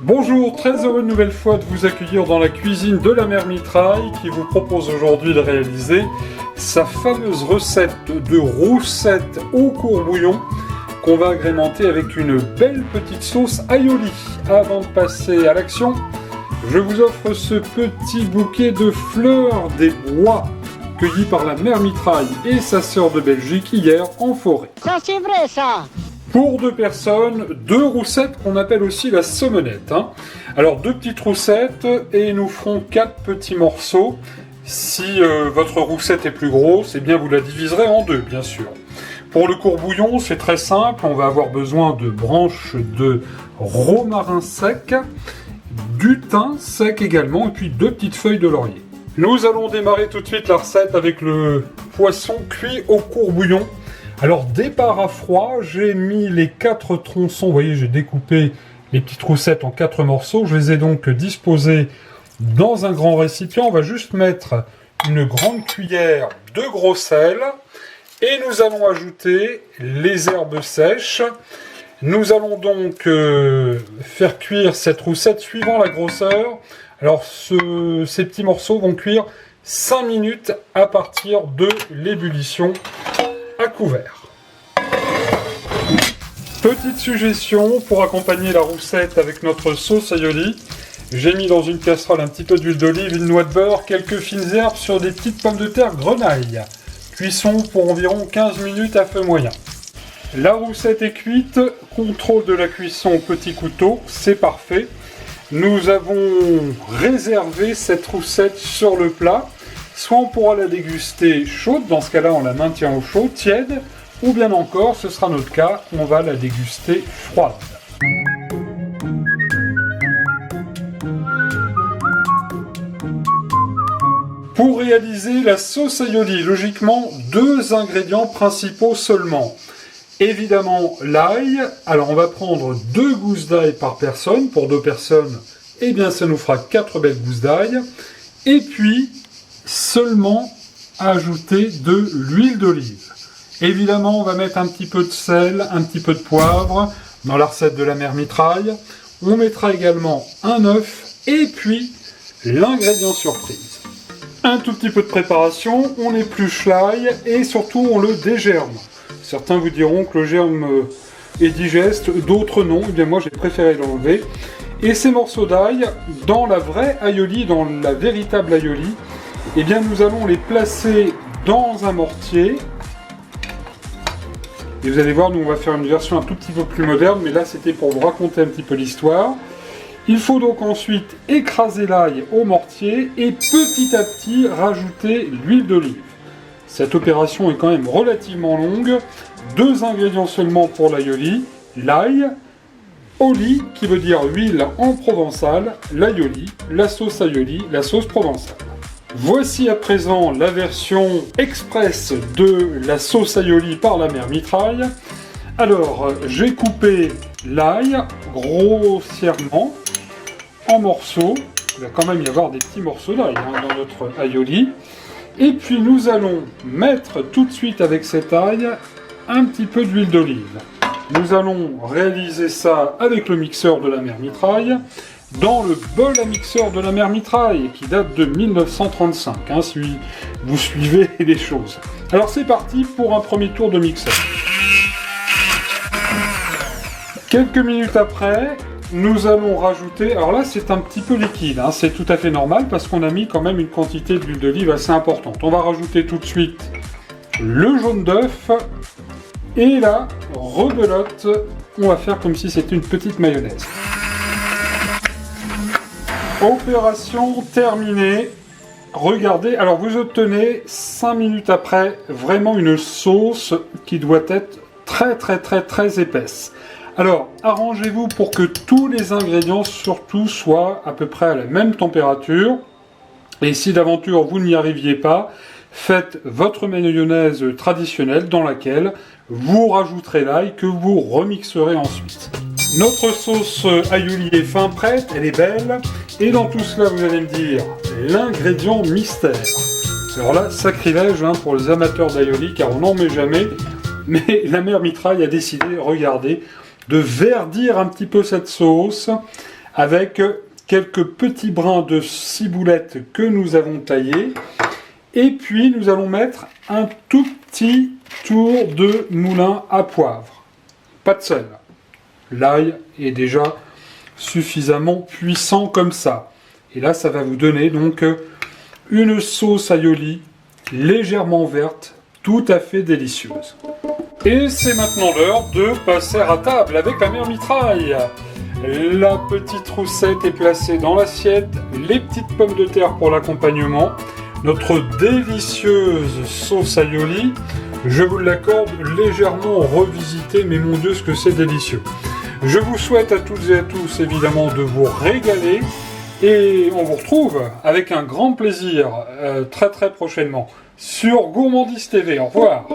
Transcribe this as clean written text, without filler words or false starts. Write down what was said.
Bonjour, très heureux une nouvelle fois de vous accueillir dans la cuisine de la mère Mitraille qui vous propose aujourd'hui de réaliser sa fameuse recette de roussette au courbouillon qu'on va agrémenter avec une belle petite sauce aioli. Avant de passer à l'action, je vous offre ce petit bouquet de fleurs des bois cueilli par la mère Mitraille et sa sœur de Belgique hier en forêt. Ça c'est vrai ça. Pour 2 personnes, 2 roussettes qu'on appelle aussi la sommelette. Alors 2 petites roussettes et nous ferons 4 petits morceaux. Si votre roussette est plus grosse, eh bien vous la diviserez en 2 bien sûr. Pour le courbouillon, c'est très simple, on va avoir besoin de branches de romarin sec, du thym sec également et puis 2 petites feuilles de laurier. Nous allons démarrer tout de suite la recette avec le poisson cuit au courbouillon. Alors départ à froid, j'ai mis les 4 tronçons, vous voyez j'ai découpé les petites roussettes en 4 morceaux, je les ai donc disposés dans un grand récipient, on va juste mettre une grande cuillère de gros sel et nous allons ajouter les herbes sèches. Nous allons donc faire cuire cette roussette suivant la grosseur. Alors ces petits morceaux vont cuire 5 minutes à partir de l'ébullition à couvert. Petite suggestion pour accompagner la roussette avec notre sauce aioli. J'ai mis dans une casserole un petit peu d'huile d'olive, une noix de beurre, quelques fines herbes sur des petites pommes de terre grenaille. Cuisson pour environ 15 minutes à feu moyen. La roussette est cuite, contrôle de la cuisson au petit couteau, c'est parfait. Nous avons réservé cette roussette sur le plat. Soit on pourra la déguster chaude, dans ce cas-là on la maintient au chaud, tiède, ou bien encore, ce sera notre cas, on va la déguster froide. Pour réaliser la sauce aioli, logiquement 2 ingrédients principaux seulement. Évidemment l'ail, alors on va prendre 2 gousses d'ail par personne, pour 2 personnes, eh bien ça nous fera 4 belles gousses d'ail, et puis seulement ajouter de l'huile d'olive. Évidemment, on va mettre un petit peu de sel, un petit peu de poivre dans la recette de la mère Mitraille. On mettra également un œuf et puis l'ingrédient surprise. Un tout petit peu de préparation, on épluche l'ail et surtout on le dégerme. Certains vous diront que le germe est digeste, d'autres non. Eh bien moi j'ai préféré l'enlever. Et ces morceaux d'ail, dans la vraie aioli, dans la véritable aioli, eh bien nous allons les placer dans un mortier. Et vous allez voir, nous on va faire une version un tout petit peu plus moderne, mais là c'était pour vous raconter un petit peu l'histoire. Il faut donc ensuite écraser l'ail au mortier et petit à petit rajouter l'huile d'olive. Cette opération est quand même relativement longue. 2 ingrédients seulement pour l'aioli, l'ail, oli qui veut dire huile en provençal, l'aioli, la sauce aioli, la sauce provençale. Voici à présent la version express de la sauce aioli par la mère Mitraille. Alors, j'ai coupé l'ail grossièrement en morceaux. Il va quand même y avoir des petits morceaux d'ail dans notre aioli. Et puis nous allons mettre tout de suite avec cet ail un petit peu d'huile d'olive. Nous allons réaliser ça avec le mixeur de la mère Mitraille. Dans le bol à mixeur de la mère Mitraille, qui date de 1935, si vous suivez les choses. Alors c'est parti pour un premier tour de mixeur. Quelques minutes après, nous allons rajouter, alors là c'est un petit peu liquide, c'est tout à fait normal parce qu'on a mis quand même une quantité d'huile d'olive assez importante. On va rajouter tout de suite le jaune d'œuf et la rebelote, on va faire comme si c'était une petite mayonnaise. Opération terminée. Regardez, alors vous obtenez 5 minutes après vraiment une sauce qui doit être très épaisse. Alors arrangez-vous pour que tous les ingrédients surtout soient à peu près à la même température. Et si d'aventure vous n'y arriviez pas, faites votre mayonnaise traditionnelle dans laquelle vous rajouterez l'ail que vous remixerez ensuite. Notre sauce aioli est fin prête, elle est belle. Et dans tout cela, vous allez me dire, l'ingrédient mystère. Alors là, sacrilège pour les amateurs d'aioli, car on n'en met jamais. Mais la mère Mitraille a décidé, regardez, de verdir un petit peu cette sauce avec quelques petits brins de ciboulette que nous avons taillés. Et puis nous allons mettre un tout petit tour de moulin à poivre. Pas de sel. L'ail est déjà suffisamment puissant comme ça. Et là, ça va vous donner donc une sauce aioli légèrement verte, tout à fait délicieuse. Et c'est maintenant l'heure de passer à table avec la mère mitraille. La petite roussette est placée dans l'assiette, les petites pommes de terre pour l'accompagnement, notre délicieuse sauce aioli, je vous l'accorde, légèrement revisitée, mais mon Dieu, ce que c'est délicieux. Je vous souhaite à toutes et à tous, évidemment, de vous régaler, et on vous retrouve avec un grand plaisir très très prochainement sur Gourmandise TV. Au revoir.